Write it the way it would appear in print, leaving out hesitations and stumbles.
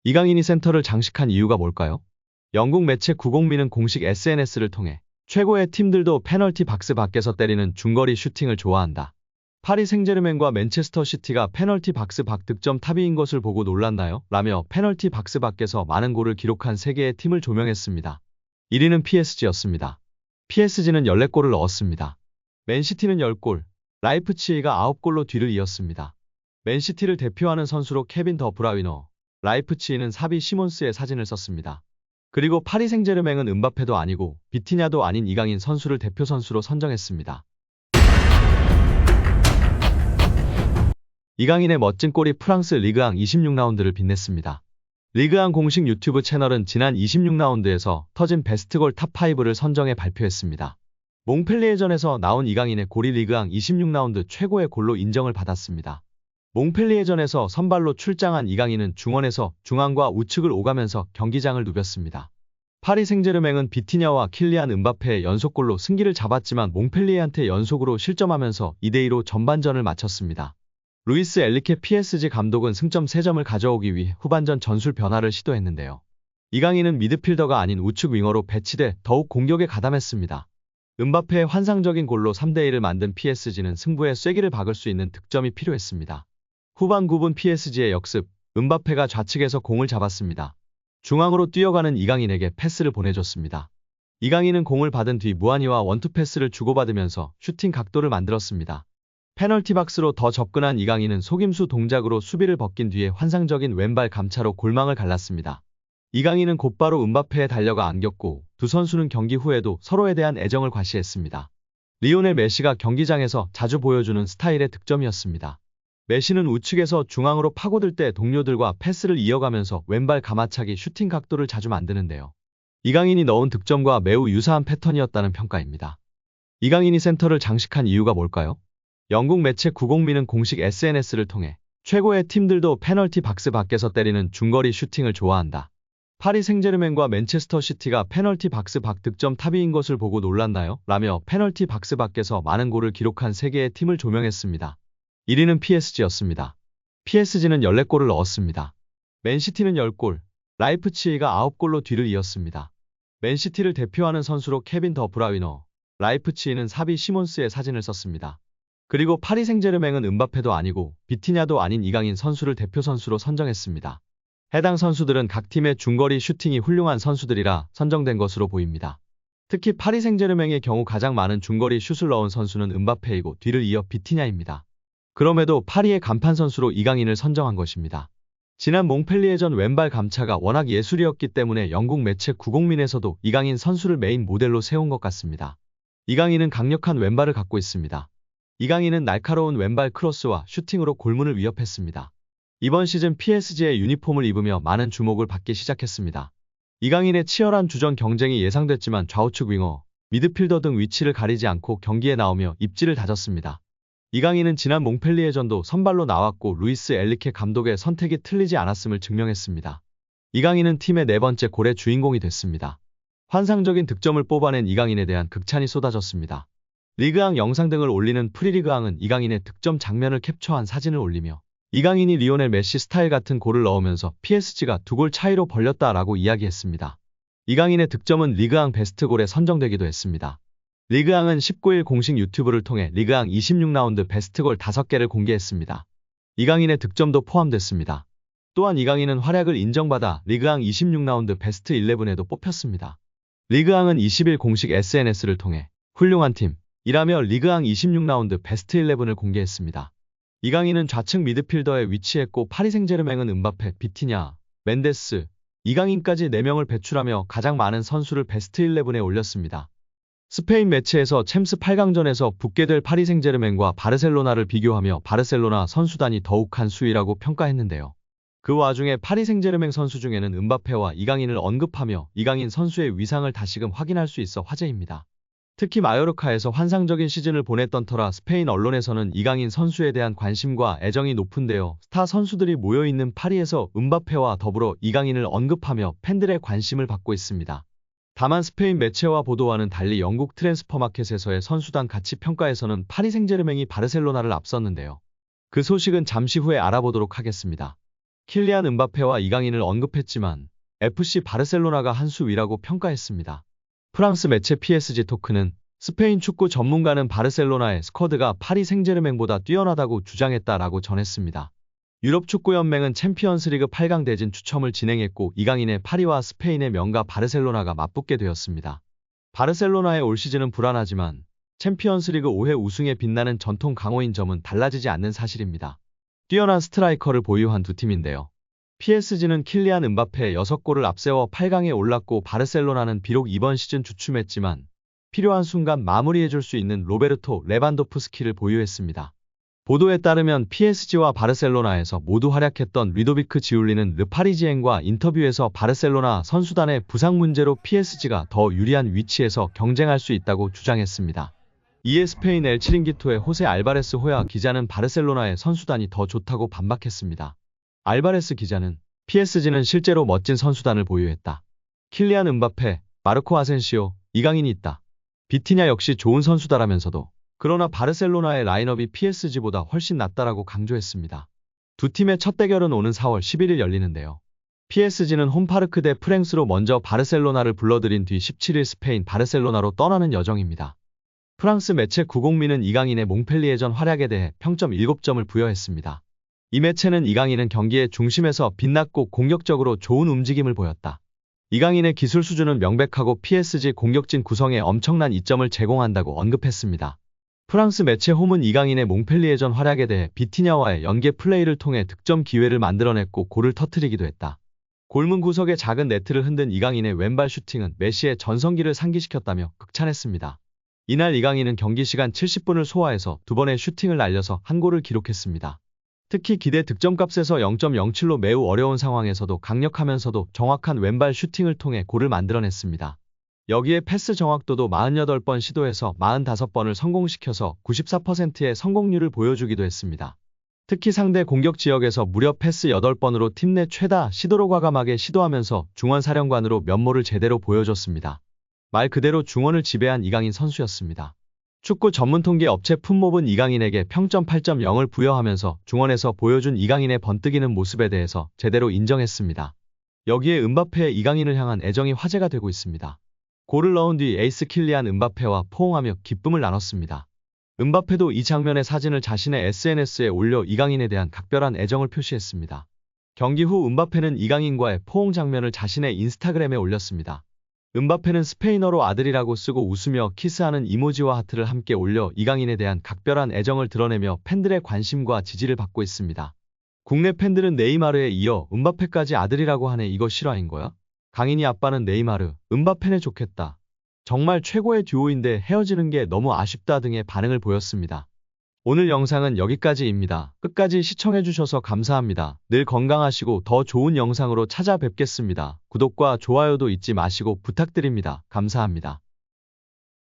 이강인이 센터를 장식한 이유가 뭘까요? 영국 매체 구공미는 공식 SNS를 통해 최고의 팀들도 페널티 박스 밖에서 때리는 중거리 슈팅을 좋아한다. 파리 생제르맹과 맨체스터 시티가 페널티 박스 밖 득점 탑위인 것을 보고 놀랐나요? 라며 페널티 박스 밖에서 많은 골을 기록한 3개의 팀을 조명했습니다. 1위는 PSG였습니다. PSG는 14골을 넣었습니다. 맨시티는 10골, 라이프치히가 9골로 뒤를 이었습니다. 맨시티를 대표하는 선수로 케빈 더 브라위너, 라이프치히는 사비 시몬스의 사진을 썼습니다. 그리고 파리 생제르맹은 음바페도 아니고 비티냐도 아닌 이강인 선수를 대표 선수로 선정했습니다. 이강인의 멋진 골이 프랑스 리그앙 26라운드를 빛냈습니다. 리그앙 공식 유튜브 채널은 지난 26라운드에서 터진 베스트골 탑5를 선정해 발표했습니다. 몽펠리에전에서 나온 이강인의 골이 리그앙 26라운드 최고의 골로 인정을 받았습니다. 몽펠리에전에서 선발로 출장한 이강인은 중원에서 중앙과 우측을 오가면서 경기장을 누볐습니다. 파리 생제르맹은 비티냐와 킬리안 음바페의 연속골로 승기를 잡았지만 몽펠리에한테 연속으로 실점하면서 2대2로 전반전을 마쳤습니다. 루이스 엘리케 PSG 감독은 승점 3점을 가져오기 위해 후반전 전술 변화를 시도했는데요. 이강인은 미드필더가 아닌 우측 윙어로 배치돼 더욱 공격에 가담했습니다. 음바페의 환상적인 골로 3대1을 만든 PSG는 승부에 쐐기를 박을 수 있는 득점이 필요했습니다. 후반 9분 PSG의 역습, 음바페가 좌측에서 공을 잡았습니다. 중앙으로 뛰어가는 이강인에게 패스를 보내줬습니다. 이강인은 공을 받은 뒤 무한이와 원투 패스를 주고받으면서 슈팅 각도를 만들었습니다. 페널티 박스로 더 접근한 이강인은 속임수 동작으로 수비를 벗긴 뒤에 환상적인 왼발 감차로 골망을 갈랐습니다. 이강인은 곧바로 음바페에 달려가 안겼고 두 선수는 경기 후에도 서로에 대한 애정을 과시했습니다. 리오넬 메시가 경기장에서 자주 보여주는 스타일의 득점이었습니다. 메시는 우측에서 중앙으로 파고들 때 동료들과 패스를 이어가면서 왼발 가마차기 슈팅 각도를 자주 만드는데요. 이강인이 넣은 득점과 매우 유사한 패턴이었다는 평가입니다. 이강인이 센터를 장식한 이유가 뭘까요? 영국 매체 구공미는 공식 SNS를 통해 최고의 팀들도 페널티 박스 밖에서 때리는 중거리 슈팅을 좋아한다. 파리 생제르맹과 맨체스터 시티가 페널티 박스 밖 득점 탑위인 것을 보고 놀랐나요? 라며 페널티 박스 밖에서 많은 골을 기록한 3개의 팀을 조명했습니다. 1위는 PSG였습니다. PSG는 14골을 넣었습니다. 맨시티는 10골, 라이프치히가 9골로 뒤를 이었습니다. 맨시티를 대표하는 선수로 케빈 더 브라위너, 라이프치히는 사비 시몬스의 사진을 썼습니다. 그리고 파리 생제르맹은 음바페도 아니고 비티냐도 아닌 이강인 선수를 대표 선수로 선정했습니다. 해당 선수들은 각 팀의 중거리 슈팅이 훌륭한 선수들이라 선정된 것으로 보입니다. 특히 파리 생제르맹의 경우 가장 많은 중거리 슛을 넣은 선수는 음바페이고 뒤를 이어 비티냐입니다. 그럼에도 파리의 간판 선수로 이강인을 선정한 것입니다. 지난 몽펠리에전 왼발 감차가 워낙 예술이었기 때문에 영국 매체 구공민에서도 이강인 선수를 메인 모델로 세운 것 같습니다. 이강인은 강력한 왼발을 갖고 있습니다. 이강인은 날카로운 왼발 크로스와 슈팅으로 골문을 위협했습니다. 이번 시즌 PSG의 유니폼을 입으며 많은 주목을 받기 시작했습니다. 이강인의 치열한 주전 경쟁이 예상됐지만 좌우측 윙어, 미드필더 등 위치를 가리지 않고 경기에 나오며 입지를 다졌습니다. 이강인은 지난 몽펠리에전도 선발로 나왔고 루이스 엘리케 감독의 선택이 틀리지 않았음을 증명했습니다. 이강인은 팀의 4번째 골의 주인공이 됐습니다. 환상적인 득점을 뽑아낸 이강인에 대한 극찬이 쏟아졌습니다. 리그앙 영상 등을 올리는 프리리그앙은 이강인의 득점 장면을 캡처한 사진을 올리며 이강인이 리오넬 메시 스타일 같은 골을 넣으면서 PSG가 2골 차이로 벌렸다라고 이야기했습니다. 이강인의 득점은 리그앙 베스트골에 선정되기도 했습니다. 리그앙은 19일 공식 유튜브를 통해 리그앙 26라운드 베스트골 5개를 공개했습니다. 이강인의 득점도 포함됐습니다. 또한 이강인은 활약을 인정받아 리그앙 26라운드 베스트 11에도 뽑혔습니다. 리그앙은 20일 공식 SNS를 통해 훌륭한 팀이라며 리그앙 26라운드 베스트 11을 공개했습니다. 이강인은 좌측 미드필더에 위치했고 파리 생제르맹은 음바페, 비티냐, 멘데스, 이강인까지 4명을 배출하며 가장 많은 선수를 베스트 11에 올렸습니다. 스페인 매체에서 챔스 8강전에서 붙게 될 파리 생제르맹과 바르셀로나를 비교하며 바르셀로나 선수단이 더욱 한 수위라고 평가했는데요. 그 와중에 파리 생제르맹 선수 중에는 음바페와 이강인을 언급하며 이강인 선수의 위상을 다시금 확인할 수 있어 화제입니다. 특히 마요르카에서 환상적인 시즌을 보냈던 터라 스페인 언론에서는 이강인 선수에 대한 관심과 애정이 높은데요. 스타 선수들이 모여있는 파리에서 음바페와 더불어 이강인을 언급하며 팬들의 관심을 받고 있습니다. 다만 스페인 매체와 보도와는 달리 영국 트랜스퍼마켓에서의 선수단 가치 평가에서는 파리 생제르맹이 바르셀로나를 앞섰는데요. 그 소식은 잠시 후에 알아보도록 하겠습니다. 킬리안 은바페와 이강인을 언급했지만 FC 바르셀로나가 한 수 위라고 평가했습니다. 프랑스 매체 PSG 토크는 스페인 축구 전문가는 바르셀로나의 스쿼드가 파리 생제르맹보다 뛰어나다고 주장했다라고 전했습니다. 유럽축구연맹은 챔피언스리그 8강 대진 추첨을 진행했고 이강인의 파리와 스페인의 명가 바르셀로나가 맞붙게 되었습니다. 바르셀로나의 올 시즌은 불안하지만 챔피언스리그 5회 우승에 빛나는 전통 강호인 점은 달라지지 않는 사실입니다. 뛰어난 스트라이커를 보유한 두 팀인데요. PSG는 킬리안 은바페 6골을 앞세워 8강에 올랐고 바르셀로나는 비록 이번 시즌 주춤했지만 필요한 순간 마무리해줄 수 있는 로베르토 레반도프스키를 보유했습니다. 보도에 따르면 PSG와 바르셀로나에서 모두 활약했던 루도비크 지울리는 르파리지앵과 인터뷰에서 바르셀로나 선수단의 부상 문제로 PSG가 더 유리한 위치에서 경쟁할 수 있다고 주장했습니다. 이에 스페인 엘 치링기토의 호세 알바레스 호야 기자는 바르셀로나의 선수단이 더 좋다고 반박했습니다. 알바레스 기자는 PSG는 실제로 멋진 선수단을 보유했다. 킬리안 은바페, 마르코 아센시오, 이강인이 있다. 비티냐 역시 좋은 선수다라면서도 그러나 바르셀로나의 라인업이 PSG보다 훨씬 낫다라고 강조했습니다. 두 팀의 첫 대결은 오는 4월 11일 열리는데요. PSG는 홈파르크 대 프랭스로 먼저 바르셀로나를 불러들인 뒤 17일 스페인 바르셀로나로 떠나는 여정입니다. 프랑스 매체 구공미는 이강인의 몽펠리에전 활약에 대해 평점 7점을 부여했습니다. 이 매체는 이강인은 경기의 중심에서 빛났고 공격적으로 좋은 움직임을 보였다. 이강인의 기술 수준은 명백하고 PSG 공격진 구성에 엄청난 이점을 제공한다고 언급했습니다. 프랑스 매체 홈은 이강인의 몽펠리에전 활약에 대해 비티냐와의 연계 플레이를 통해 득점 기회를 만들어냈고 골을 터뜨리기도 했다. 골문 구석의 작은 네트를 흔든 이강인의 왼발 슈팅은 메시의 전성기를 상기시켰다며 극찬했습니다. 이날 이강인은 경기 시간 70분을 소화해서 2번의 슈팅을 날려서 한 골을 기록했습니다. 특히 기대 득점값에서 0.07로 매우 어려운 상황에서도 강력하면서도 정확한 왼발 슈팅을 통해 골을 만들어냈습니다. 여기에 패스 정확도도 48번 시도해서 45번을 성공시켜서 94%의 성공률을 보여주기도 했습니다. 특히 상대 공격 지역에서 무려 패스 8번으로 팀 내 최다 시도로 과감하게 시도하면서 중원 사령관으로 면모를 제대로 보여줬습니다. 말 그대로 중원을 지배한 이강인 선수였습니다. 축구 전문 통계 업체 풋몹은 이강인에게 평점 8.0을 부여하면서 중원에서 보여준 이강인의 번뜩이는 모습에 대해서 제대로 인정했습니다. 여기에 은바페의 이강인을 향한 애정이 화제가 되고 있습니다. 골을 넣은 뒤 에이스 킬리안 은바페와 포옹하며 기쁨을 나눴습니다. 은바페도 이 장면의 사진을 자신의 SNS에 올려 이강인에 대한 각별한 애정을 표시했습니다. 경기 후 은바페는 이강인과의 포옹 장면을 자신의 인스타그램에 올렸습니다. 은바페는 스페인어로 아들이라고 쓰고 웃으며 키스하는 이모지와 하트를 함께 올려 이강인에 대한 각별한 애정을 드러내며 팬들의 관심과 지지를 받고 있습니다. 국내 팬들은 네이마르에 이어 은바페까지 아들이라고 하네. 이거 실화인 거야? 강인이 아빠는 네이마르, 은바페네 좋겠다. 정말 최고의 듀오인데 헤어지는 게 너무 아쉽다 등의 반응을 보였습니다. 오늘 영상은 여기까지입니다. 끝까지 시청해주셔서 감사합니다. 늘 건강하시고 더 좋은 영상으로 찾아뵙겠습니다. 구독과 좋아요도 잊지 마시고 부탁드립니다. 감사합니다.